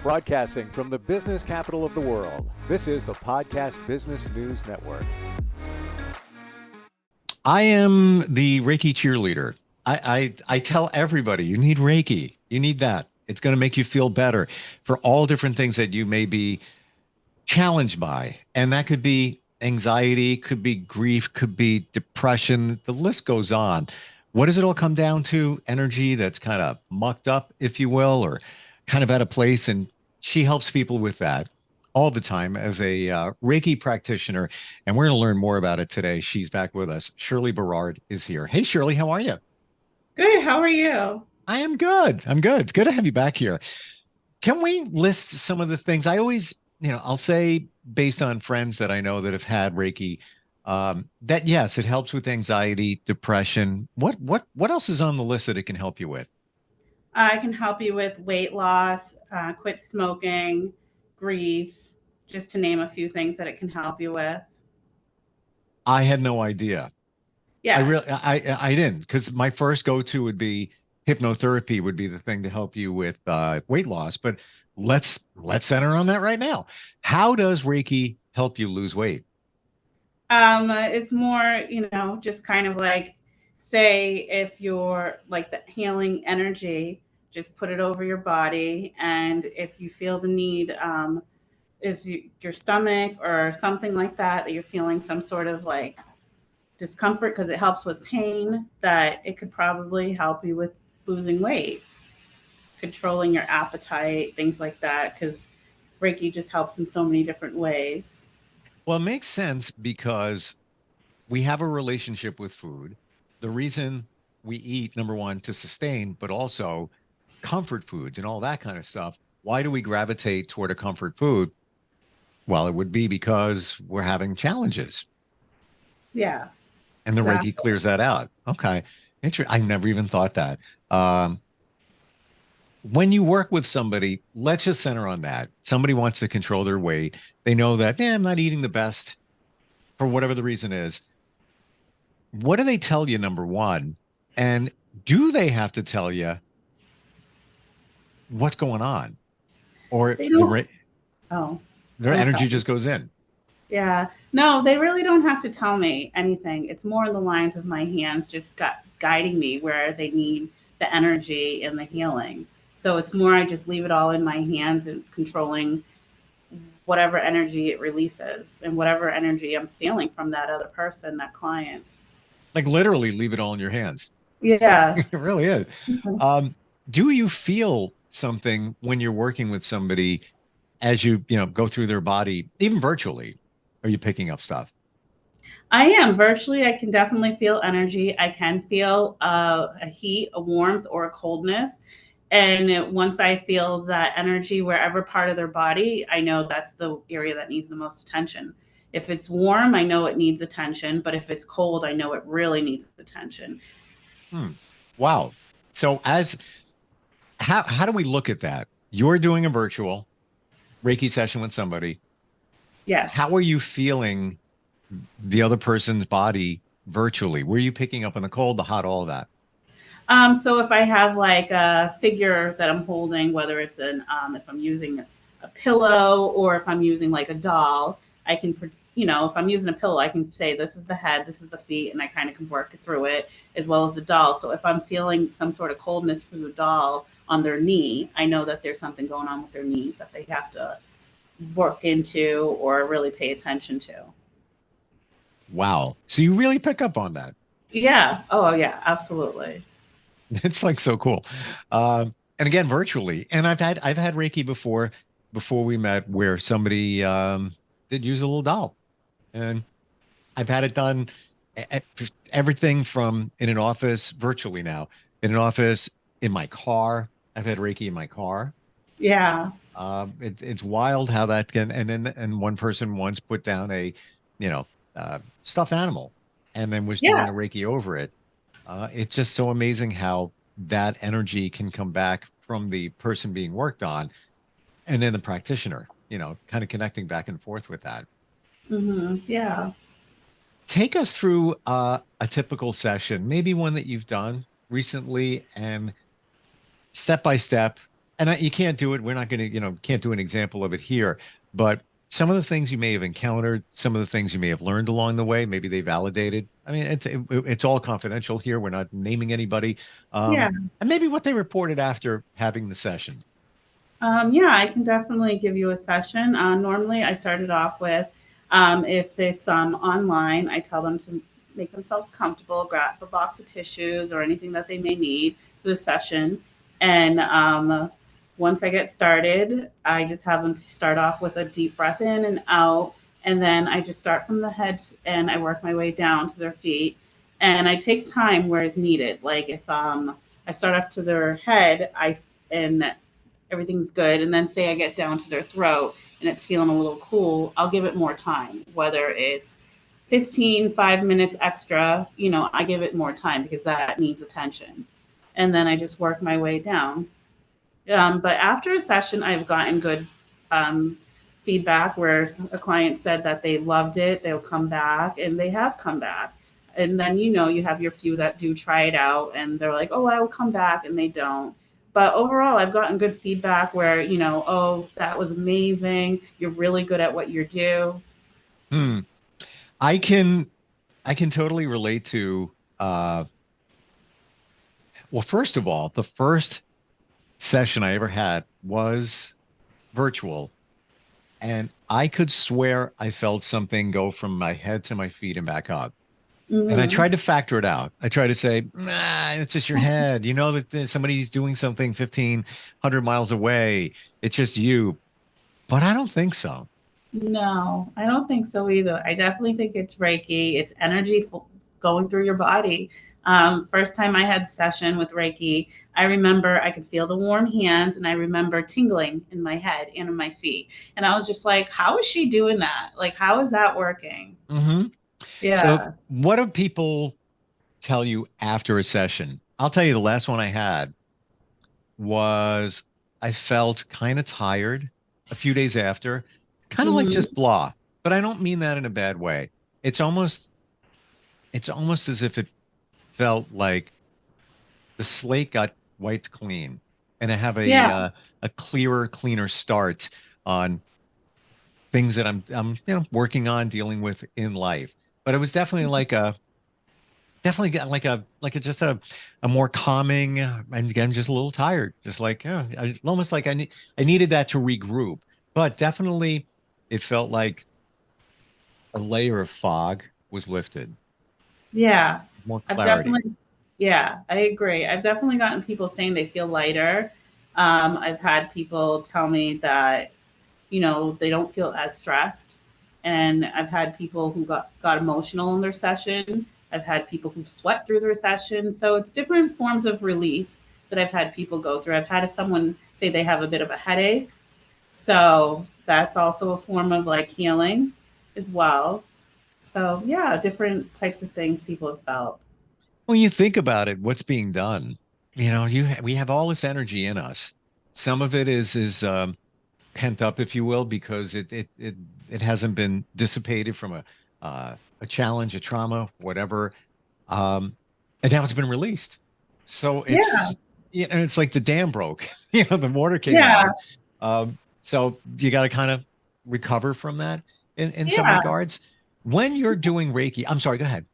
Broadcasting from the business capital of the world, this is the Podcast Business News Network. I am the Reiki cheerleader. I tell everybody, you need Reiki. You need that. It's going to make you feel better for all different things that you may be challenged by. And that could be anxiety, could be grief, could be depression. The list goes on. What does it all come down to? Energy that's kind of mucked up, if you will, or kind of out of place. And she helps people with that all the time as a Reiki practitioner. And we're going to learn more about it today. She's back with us. Shirley Berard is here. Hey, Shirley, how are you? Good. How are you? I am good. I'm good. It's good to have you back here. Can we list some of the things I always, I'll say based on friends that I know that have had Reiki, that yes, it helps with anxiety, depression. What else is on the list that it can help you with? I can help you with weight loss, quit smoking, grief, just to name a few things that it can help you with. I had no idea. Yeah. I didn't, because my first go-to would be hypnotherapy would be the thing to help you with weight loss. But let's center on that right now. How does Reiki help you lose weight? It's more, just kind of like, say if you're like the healing energy, just put it over your body. And if you feel the need, your stomach or something like that you're feeling some sort of like discomfort, because it helps with pain, that it could probably help you with losing weight, controlling your appetite, things like that, because Reiki just helps in so many different ways. Well, it makes sense because we have a relationship with food. The reason we eat, number one, to sustain, but also comfort foods and all that kind of stuff. Why do we gravitate toward a comfort food? Well, it would be because we're having challenges. Yeah. And the Exactly. Reiki clears that out. Okay. I never even thought that. When you work with somebody, let's just center on that. Somebody wants to control their weight. They know that, I'm not eating the best for whatever the reason is. What do they tell you, number one? And do they have to tell you what's going on? Or their energy just goes in? Yeah. No, they really don't have to tell me anything. It's more in the lines of my hands just guiding me where they need the energy and the healing. So it's more I just leave it all in my hands and controlling whatever energy it releases and whatever energy I'm feeling from that other person, that client. Like literally leave it all in your hands. Yeah. It really is. Do you feel something when you're working with somebody as you go through their body, even virtually? Are you picking up stuff? I am. Virtually, I can definitely feel energy. I can feel a heat, a warmth, or a coldness. And once I feel that energy, wherever part of their body, I know that's the area that needs the most attention. If it's warm, I know it needs attention. But if it's cold, I know it really needs attention. Wow. So how do we look at that? You're doing a virtual Reiki session with somebody. Yes. How are you feeling the other person's body virtually? Were you picking up on the cold, the hot, all of that? So if I have like a figure that I'm holding, whether it's if I'm using a pillow or if I'm using like a doll, I can, if I'm using a pillow, I can say, this is the head, this is the feet, and I kind of can work through it as well as the doll. So if I'm feeling some sort of coldness through the doll on their knee, I know that there's something going on with their knees that they have to work into or really pay attention to. Wow. So you really pick up on that. Yeah. Oh yeah, absolutely. It's like so cool. And again, virtually. And I've had Reiki before we met where somebody did use a little doll. And I've had it done everything from in an office virtually now. In an office, in my car. I've had Reiki in my car. Yeah. It's wild how that can, and one person once put down a, stuffed animal and then was doing a Reiki over it. It's just so amazing how that energy can come back from the person being worked on and then the practitioner, kind of connecting back and forth with that. Mm-hmm. Yeah. Take us through a typical session, maybe one that you've done recently, and step by step, you can't do it. We're not going to, can't do an example of it here, but some of the things you may have encountered, some of the things you may have learned along the way, maybe they validated. I mean, it's all confidential here. We're not naming anybody. Yeah. And maybe what they reported after having the session. Yeah, I can definitely give you a session. Normally, I started off with, if it's online, I tell them to make themselves comfortable, grab a box of tissues or anything that they may need for the session. And once I get started, I just have them to start off with a deep breath in and out. And then I just start from the head and I work my way down to their feet. And I take time where is needed. Like if I start off to their head, and everything's good. And then say I get down to their throat and it's feeling a little cool, I'll give it more time, whether it's 5 minutes extra, I give it more time because that needs attention. And then I just work my way down. But after a session, I've gotten good feedback where a client said that they loved it, they'll come back, and they have come back. And then, you have your few that do try it out and they're like, oh, I'll come back, and they don't. But overall, I've gotten good feedback where, oh, that was amazing. You're really good at what you do. Hmm. I can totally relate to, well, first of all, the first session I ever had was virtual, and I could swear I felt something go from my head to my feet and back up. And I tried to factor it out. I tried to say, nah, it's just your head. You know that somebody's doing something 1,500 miles away. It's just you. But I don't think so. No, I don't think so either. I definitely think it's Reiki. It's energy going through your body. First time I had session with Reiki, I remember I could feel the warm hands and I remember tingling in my head and in my feet. And I was just like, how is she doing that? Like, how is that working? Mm-hmm. So Yeah. what do people tell you after a session? I'll tell you the last one I had was I felt kind of tired a few days after, kind of like Hmm. just blah, but I don't mean that in a bad way. It's almost as if it felt like the slate got wiped clean and I have Yeah. a clearer, cleaner start on things that I'm working on dealing with in life. But it was definitely definitely got like a just a more calming, and again just a little tired, just like almost like I needed that to regroup. But definitely it felt like a layer of fog was lifted, Yeah. more I've clarity. definitely, yeah, I agree. I've definitely gotten people saying they feel lighter. I've had people tell me that they don't feel as stressed. And I've had people who got emotional in their session. I've had people who've sweat through their session. So it's different forms of release that I've had people go through. I've had someone say they have a bit of a headache. So that's also a form of like healing as well. So yeah, different types of things people have felt. When you think about it, what's being done, we have all this energy in us. Some of it is pent up, if you will, because it hasn't been dissipated from a challenge, a trauma, whatever, and now it's been released. So Yeah. it's like the dam broke, the water came Yeah. out. So you got to kind of recover from that in some Yeah. regards. When you're doing Reiki, I'm sorry, go ahead.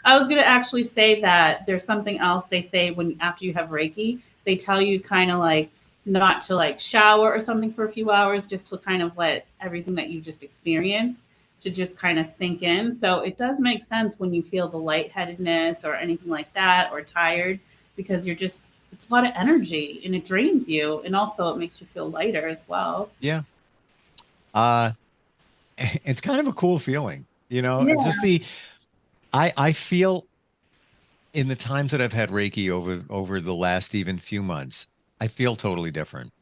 I was going to actually say that there's something else they say when after you have Reiki, they tell you kind of like not to like shower or something for a few hours, just to kind of let everything that you just experienced to just kind of sink in. So it does make sense when you feel the lightheadedness or anything like that or tired because it's a lot of energy and it drains you. And also it makes you feel lighter as well. Yeah. Uh, it's kind of a cool feeling, Yeah. just I feel in the times that I've had Reiki over the last even few months, I feel totally different.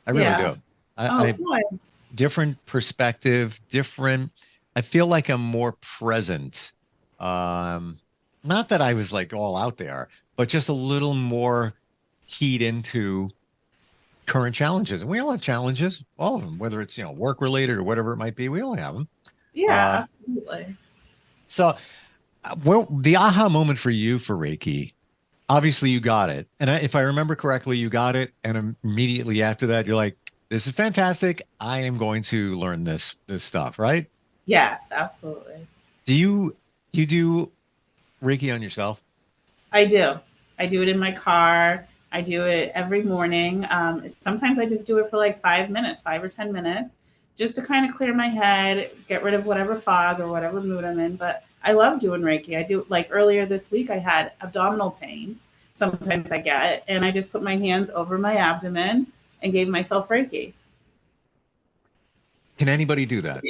I really Yeah. do. Oh, I good. different perspective, different. I feel like I'm more present. Um, Not that I was like all out there, but just a little more keyed into current challenges. And we all have challenges, all of them, whether it's work related or whatever it might be. We all have them. Uh, Yeah, absolutely. so, well, the aha moment for you for Reiki. obviously you got it. And if I remember correctly, you got it. And immediately after that, you're like, this is fantastic. I am going to learn this stuff, right? Yes, absolutely. Do you do Reiki on yourself? I do. I do it in my car. I do it every morning. Sometimes I just do it for like 5 minutes, 5 or 10 minutes, just to kind of clear my head, get rid of whatever fog or whatever mood I'm in. But I love doing Reiki. I do like earlier this week, I had abdominal pain. Sometimes I get, and I just put my hands over my abdomen and gave myself Reiki. Can anybody do that?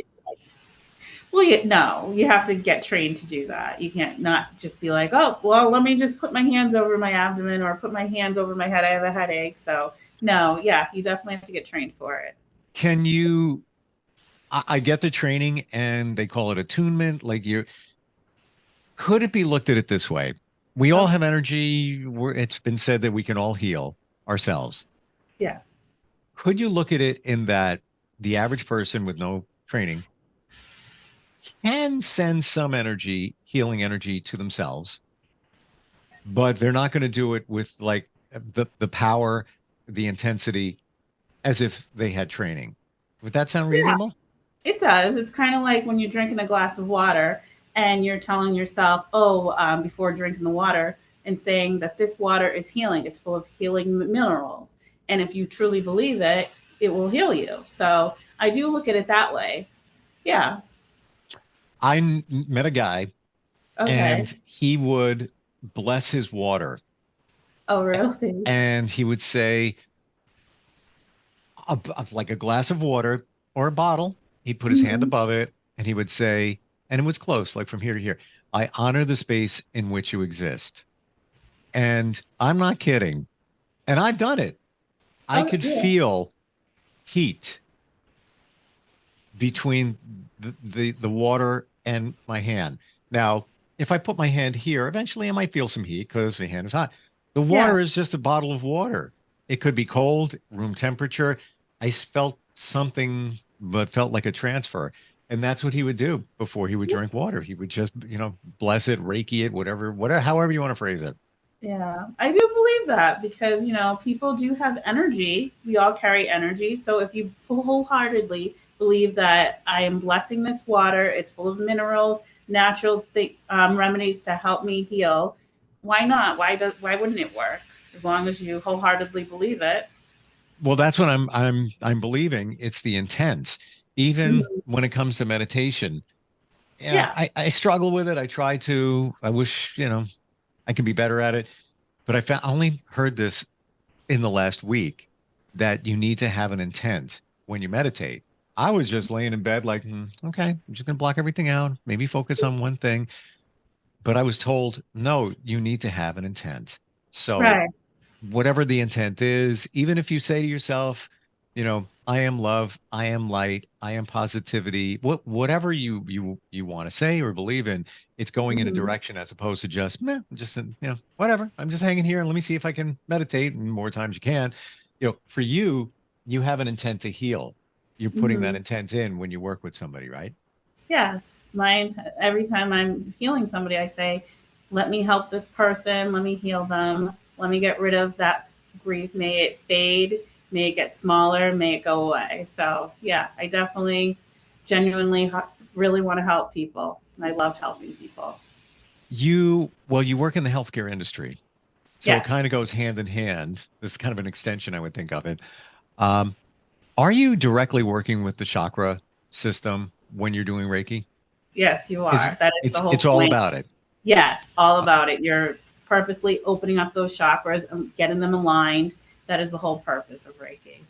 Well, no, you have to get trained to do that. You can't not just be like, oh, well, let me just put my hands over my abdomen or put my hands over my head. I have a headache. So, no, yeah, you definitely have to get trained for it. Can you? I get the training and they call it attunement. Like you, could it be looked at it this way? We all Okay. have energy. It's been said that we can all heal ourselves. Yeah. Could you look at it in that the average person with no training can send some energy, healing energy to themselves, but they're not going to do it with like the power, the intensity as if they had training. Would that sound Yeah, reasonable? it does. It's kind of like when you're drinking a glass of water and you're telling yourself, oh, before drinking the water, and saying that this water is healing. It's full of healing minerals. And if you truly believe it, it will heal you. So I do look at it that way. Yeah. Met a guy Okay. and he would bless his water Oh, really? and he would say like a glass of water or a bottle. He'd put his hand Mhm. above it and he would say, and it was close, like from here to here, I honor the space in which you exist. And I'm not kidding. And I've done it. I Oh, could yeah. feel heat between the water and my hand. Now, if I put my hand here, eventually I might feel some heat because my hand is hot. The Yeah. water is just a bottle of water. It could be cold, room temperature. Felt something, but felt like a transfer. And that's what he would do before he would drink water. He would just, bless it, Reiki it, whatever, however you want to phrase it. Yeah. I do believe that because, people do have energy. We all carry energy. So if you wholeheartedly believe that I am blessing this water, it's full of minerals, natural remedies to help me heal, why not? Why wouldn't it work? As long as you wholeheartedly believe it. Well, that's what I'm believing. It's the intent. Even Mhm. when it comes to meditation, yeah, Yeah. I struggle with it. I wish, I can be better at it. But I only heard this in the last week that you need to have an intent when you meditate. I was just laying in bed like, okay, I'm just going to block everything out, maybe focus on one thing. But I was told, no, you need to have an intent. So Right. whatever the intent is, even if you say to yourself, I am love, I am light, I am positivity, whatever you want to say or believe in, it's going in a Mhm. direction as opposed to just, meh, just whatever. I'm just hanging here and let me see if I can meditate. And more times you can. For you, you have an intent to heal. You're putting that Mhm. intent in when you work with somebody, right? Yes, every time I'm healing somebody, I say, "Let me help this person. Let me heal them. Let me get rid of that grief. May it fade. May it get smaller. May it go away." So, yeah, I definitely, genuinely, really want to help people, and I love helping people. You work in the healthcare industry. So it Yes, kind of goes hand in hand. This is kind of an extension, I would think of it. Um, Are you directly working with the chakra system when you're doing Reiki? yes, you Is are. That is the whole it's all point. about it. Yes, all Uh, about it. You're purposely opening up those chakras and getting them aligned. That is the whole purpose of Reiki.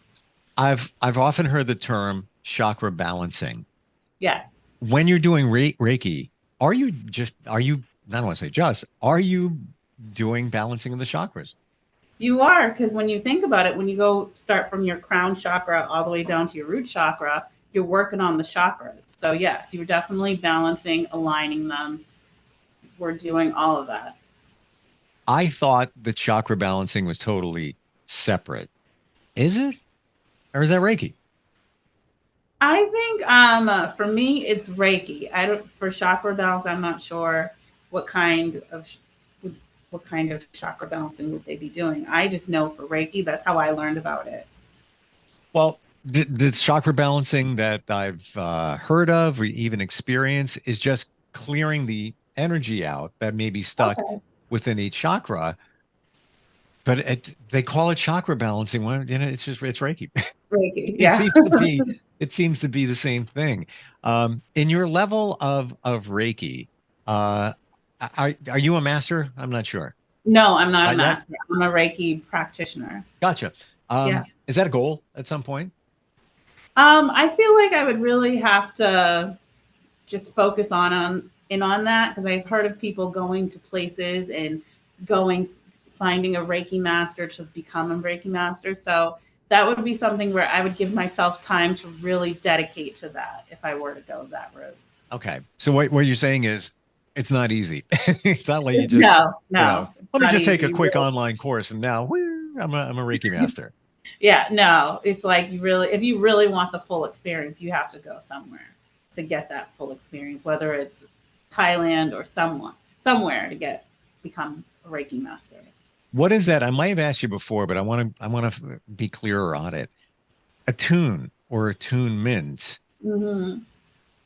I've often heard the term chakra balancing. Yes. When you're doing Reiki, are you I don't want to say just, are you doing balancing of the chakras? You are, because when you think about it, when you go start from your crown chakra all the way down to your root chakra, you're working on the chakras. So, yes, you're definitely balancing, aligning them. We're doing all of that. I thought the chakra balancing was totally separate. Is it? Or is that Reiki? I think for me, it's Reiki. I don't, for chakra balance, I'm not sure what kind of what kind of chakra balancing would they be doing? I just know for Reiki, that's how I learned about it. Well, the chakra balancing that I've heard of or even experienced is just clearing the energy out that may be stuck Okay. within each chakra. But they call it chakra balancing. Well, it's Reiki. Reiki, It yeah. seems to be it seems to be the same thing. In your level of Reiki, uh, are you a master? I'm not sure. No, I'm not a Not yet. master. I'm a Reiki practitioner. Gotcha. Yeah. Is that a goal at some point? I feel like I would really have to just focus on that, because I've heard of people going to places and going finding a Reiki master to become a Reiki master. So that would be something where I would give myself time to really dedicate to that if I were to go that route. Okay. So what you're saying is it's not easy. It's not like you just, No, no, it's let me not just take a easy. quick online course and now I'm a Reiki master. Yeah, no, it's like if you really want the full experience, you have to go somewhere to get that full experience, whether it's Thailand or somewhere to become a Reiki master. What is that? I might have asked you before, but I want to be clearer on it. Attune or attunement. Hmm.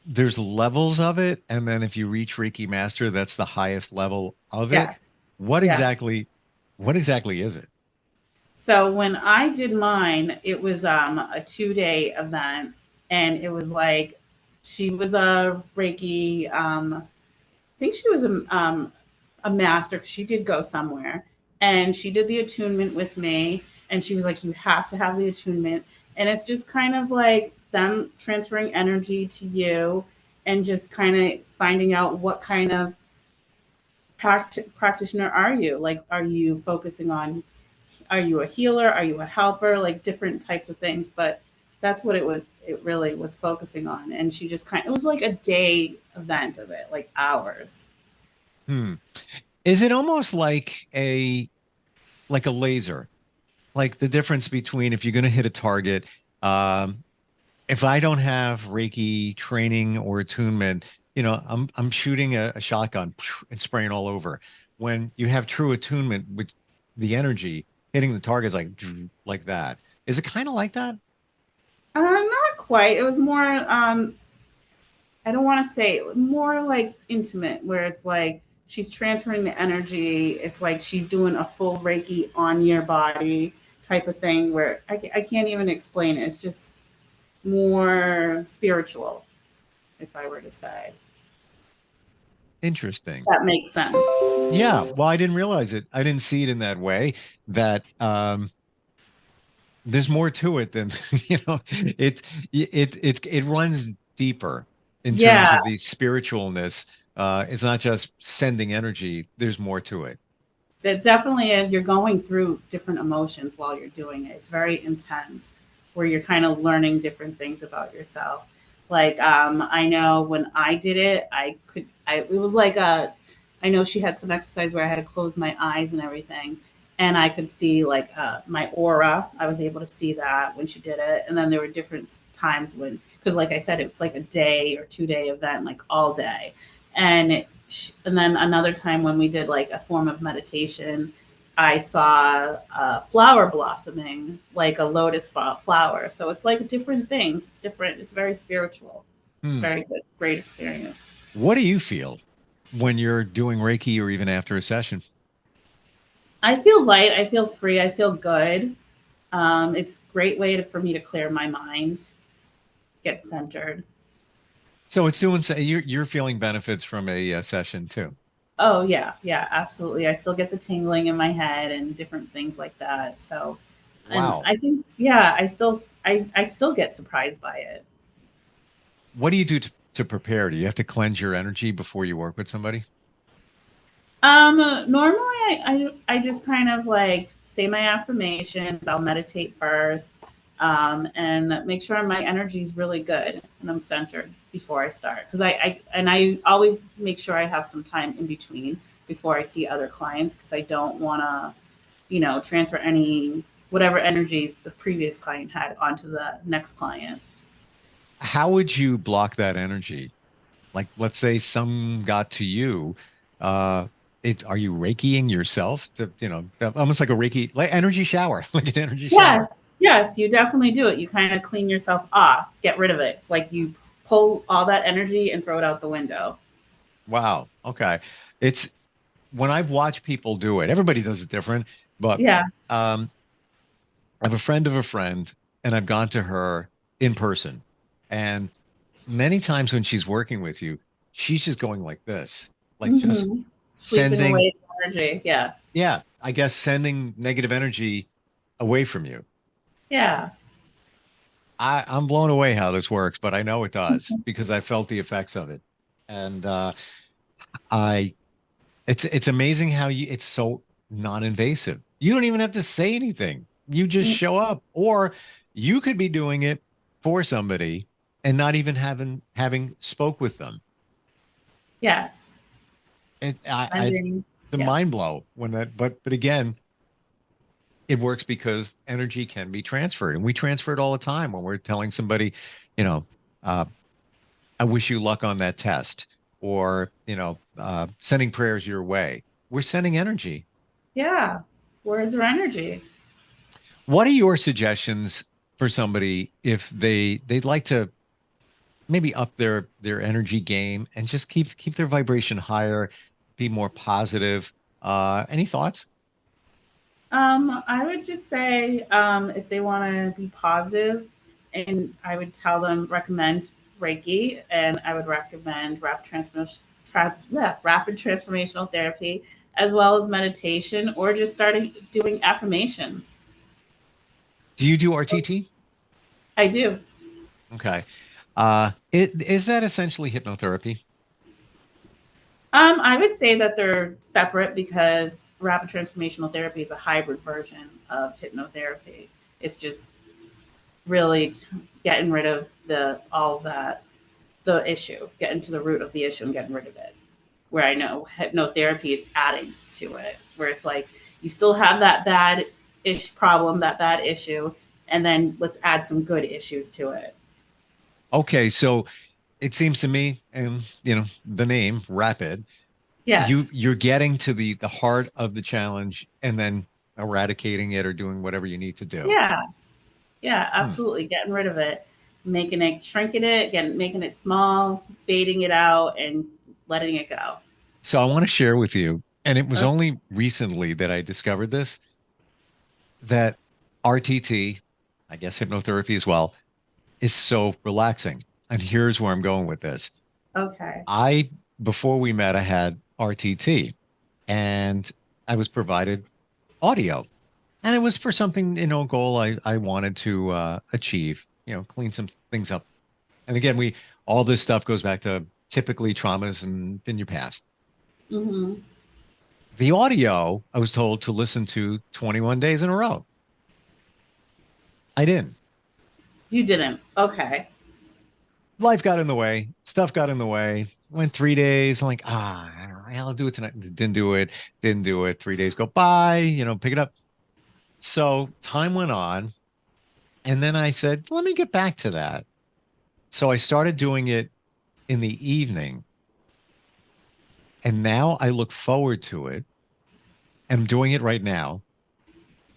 There's levels of it, and then if you reach Reiki master, that's the highest level of it. Yes, What yes. exactly what exactly is it? So when I did mine, it was a 2-day event, and it was like she was a Reiki. I think she was a master, 'cause she did go somewhere, and she did the attunement with me, and she was like, "You have to have the attunement," and it's just kind of like them transferring energy to you, and just kind of finding out what kind of practitioner are you. Like, are you focusing on, are you a healer, are you a helper, like different types of things. But that's what it really was focusing on. And she just it was like a day event of it, like hours. Hmm. Is it almost like a laser? Like the difference between if you're going to hit a target, um, if I don't have Reiki training or attunement, I'm shooting a shotgun and spraying all over. When you have true attunement with the energy hitting the targets like that, is it kind of like that? Not quite. It was more, I don't want to say more like intimate, where it's like she's transferring the energy. It's like she's doing a full Reiki on your body type of thing, where I can't even explain it. It's just more spiritual, if I were to say. Interesting. That makes sense. Yeah. Well, I didn't realize it. I didn't see it in that way. That there's more to it than it runs deeper in terms Yeah, of the spiritualness. It's not just sending energy. There's more to it. that definitely is. You're going through different emotions while you're doing it. It's very intense, where you're kind of learning different things about yourself. Like, I know when I did it, it was like I know she had some exercise where I had to close my eyes and everything. And I could see like my aura. I was able to see that when she did it. And then there were different times when, because like I said, it was like a day or 2-day event, like all day. And and then another time when we did like a form of meditation, I saw a flower blossoming, like a lotus flower. So it's like different things. It's different. It's very spiritual. Hmm. Very good. Great experience. What do you feel when you're doing Reiki or even after a session? I feel light. I feel free. I feel good. It's a great way for me to clear my mind, get centered. So it's doing. You're feeling benefits from a session too. Oh yeah, yeah, absolutely. I still get the tingling in my head and different things like that. So, and Wow. I think, yeah, I still get surprised by it. What do you do to prepare? Do you have to cleanse your energy before you work with somebody? Normally I just kind of like say my affirmations. I'll meditate first, and make sure my energy is really good and I'm centered before I start. Because I always make sure I have some time in between before I see other clients, because I don't want to, transfer any whatever energy the previous client had onto the next client. How would you block that energy? Like, let's say some got to you. Are you Reikiing yourself to, almost like a Reiki, like energy shower, like an energy Yes, shower? yes, you definitely do it. You kind of clean yourself off, get rid of it. It's like you pull all that energy and throw it out the window. Wow. Okay. It's when I've watched people do it, everybody does it different, but Yeah. um, I have a friend of a friend, and I've gone to her in person. And many times when she's working with you, she's just going like this, like just Hmm. Sweeping sending, away the energy. Yeah. yeah, I guess sending negative energy away from you. Yeah. I'm blown away how this works, but I know it does because I felt the effects of it. And I it's amazing how it's so non-invasive. You don't even have to say anything. You just show up, or you could be doing it for somebody and not even having spoke with them. Yes. I Sending. the Yeah. mind blow when that, but again, it works because energy can be transferred, and we transfer it all the time when we're telling somebody, you know, uh, I wish you luck on that test, or sending prayers your way. We're sending energy. Yeah. Words are energy. What are your suggestions for somebody if they'd like to maybe up their energy game and just keep their vibration higher, be more positive? Any thoughts? I would just say if they want to be positive, and I would tell them recommend Reiki, and I would recommend rapid transformational therapy, as well as meditation, or just starting doing affirmations. Do you do RTT? I do. Okay. Is that essentially hypnotherapy? I would say that they're separate because rapid transformational therapy is a hybrid version of hypnotherapy. It's just really getting rid of the all of that the issue, getting to the root of the issue and getting rid of it. Where I know hypnotherapy is adding to it, where it's like you still have that bad ish problem, that bad issue, and then let's add some good issues to it. Okay, so it seems to me, and the name rapid, Yes. you're getting to the heart of the challenge and then eradicating it or doing whatever you need to do. Yeah. Yeah, Hmm. absolutely. Getting rid of it, making it, shrinking it, getting, making it small, fading it out, and letting it go. So I want to share with you, and it was Okay. only recently that I discovered this, that RTT, I guess hypnotherapy as well, is so relaxing. And here's where I'm going with this. Okay. I Before we met, I had RTT, and I was provided audio, and it was for something, goal I wanted to achieve, clean some things up. And again, we all this stuff goes back to typically traumas in your past. Mm-hmm. The audio I was told to listen to 21 days in a row. I didn't. You didn't. Okay. Life got in the way. Stuff got in the way. Went 3 days. I'm like, I'll do it tonight. Didn't do it. Didn't do it. 3 days go by. Pick it up. So time went on, and then I said, let me get back to that. So I started doing it in the evening, and now I look forward to it. And I'm doing it right now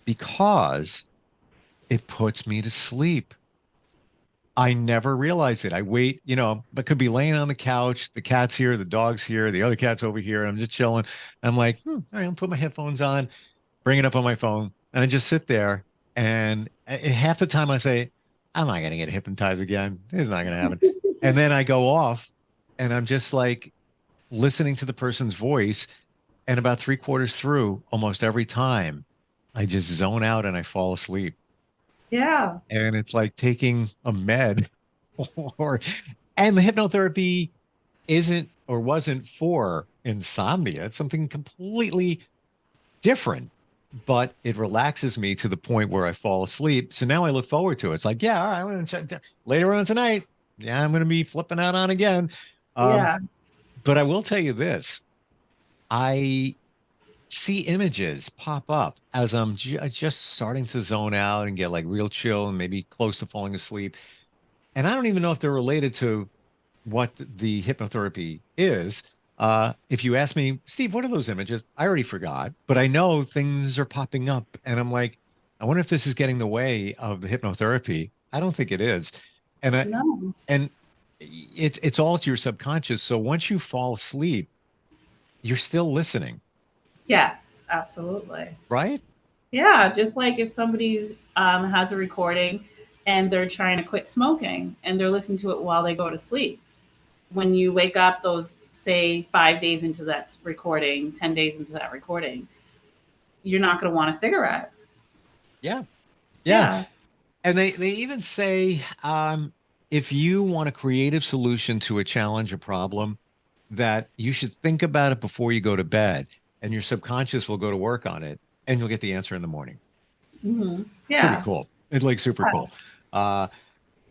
because it puts me to sleep. I never realized it. I wait, I could be laying on the couch. The cat's here, the dog's here, the other cat's over here. And I'm just chilling. I'm like, all right, I'll put my headphones on, bring it up on my phone, and I just sit there. And half the time I say, I'm not going to get hypnotized again. It's not going to happen. And then I go off and I'm just like listening to the person's voice. And about three-quarters through, almost every time, I just zone out and I fall asleep. Yeah. And it's like taking a med or and the hypnotherapy isn't or wasn't for insomnia. It's something completely different, but it relaxes me to the point where I fall asleep. So now I look forward to it. It's like, yeah, all right, I'm going to check later on tonight. Yeah, I'm going to be flipping out on again. Um, Yeah. but I will tell you this. I see images pop up as I'm just starting to zone out and get like real chill and maybe close to falling asleep. And I don't even know if they're related to what the hypnotherapy is. If you ask me, Steve, what are those images? I already forgot, but I know things are popping up, and I'm like, I wonder if this is getting in the way of the hypnotherapy. I don't think it is. No. And it's all to your subconscious. So once you fall asleep, you're still listening. Yes, absolutely. Right? Yeah, just like if somebody's has a recording and they're trying to quit smoking and they're listening to it while they go to sleep. When you wake up, those say 5 days into that recording, 10 days into that recording, you're not going to want a cigarette. Yeah. And they even say, if you want a creative solution to a challenge or problem, that you should think about it before you go to bed, and your subconscious will go to work on it, and you'll get the answer in the morning. Mm-hmm. Yeah. Pretty cool. It's like super cool.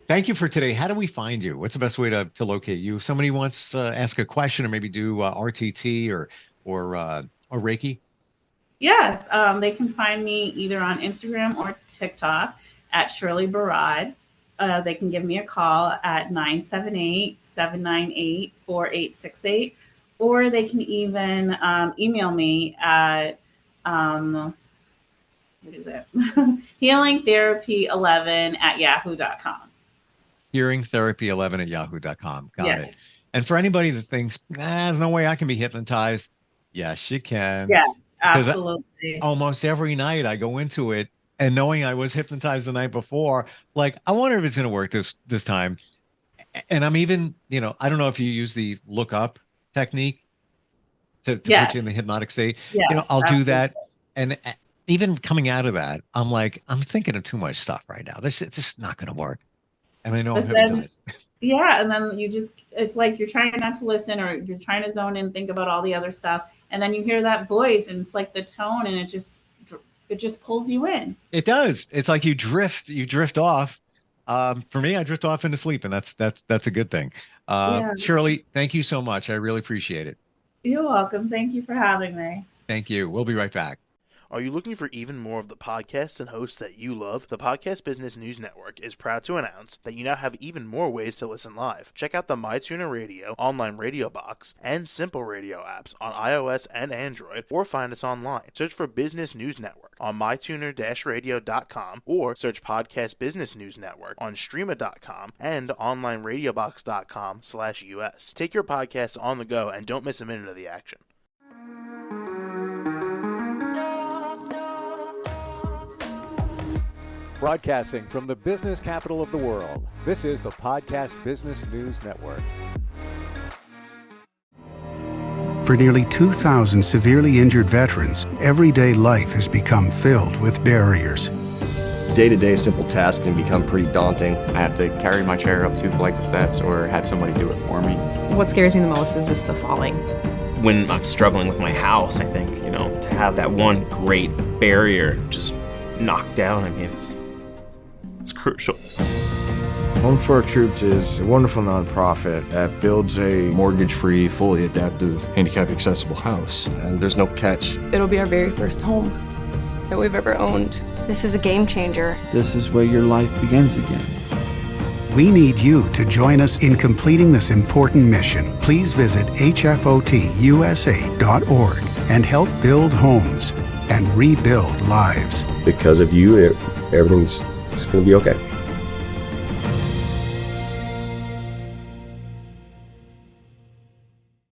Thank you for today. How do we find you? What's the best way to locate you? If somebody wants to ask a question or maybe do RTT or Reiki? Yes, they can find me either on Instagram or TikTok at Shirley Berard. They can give me a call at 978-798-4868, or they can even email me at what is it? healingtherapy11@yahoo.com. Hearingtherapy11@yahoo.com. Got it. And for anybody that thinks, there's no way I can be hypnotized. Yes, you can. Yes, absolutely. Almost every night I go into it and knowing I was hypnotized the night before, like, I wonder if it's going to work this time. And I'm even, I don't know if you use the look up technique to put you in the hypnotic state. I'll do that. And even coming out of that, I'm like, I'm thinking of too much stuff right now. It's just not going to work. And I know I'm hypnotized. Yeah. And then it's like you're trying not to listen, or you're trying to zone in, think about all the other stuff. And then you hear that voice, and it's like the tone, and it just pulls you in. It does. It's like you drift off. For me, I drift off into sleep, and that's a good thing. Shirley, thank you so much. I really appreciate it. You're welcome. Thank you for having me. Thank you. We'll be right back. Are you looking for even more of the podcasts and hosts that you love? The Podcast Business News Network is proud to announce that you now have even more ways to listen live. Check out the MyTuner Radio, online radio box, and Simple Radio apps on iOS and Android, or find us online. Search for Business News Network on mytuner-radio.com, or search Podcast Business News Network on streama.com and onlineradiobox.com/US. Take your podcast on the go and don't miss a minute of the action. Broadcasting from the business capital of the world, this is the Podcast Business News Network. For nearly 2,000 severely injured veterans, everyday life has become filled with barriers. Day-to-day simple tasks can become pretty daunting. I have to carry my chair up 2 flights of steps or have somebody do it for me. What scares me the most is just the falling. When I'm struggling with my house, I think, to have that one great barrier just knocked down, it's crucial. Home for Our Troops is a wonderful nonprofit that builds a mortgage-free, fully adaptive, handicap-accessible house. And there's no catch. It'll be our very first home that we've ever owned. This is a game changer. This is where your life begins again. We need you to join us in completing this important mission. Please visit hfotusa.org and help build homes and rebuild lives. Because of you, everything's going to be okay.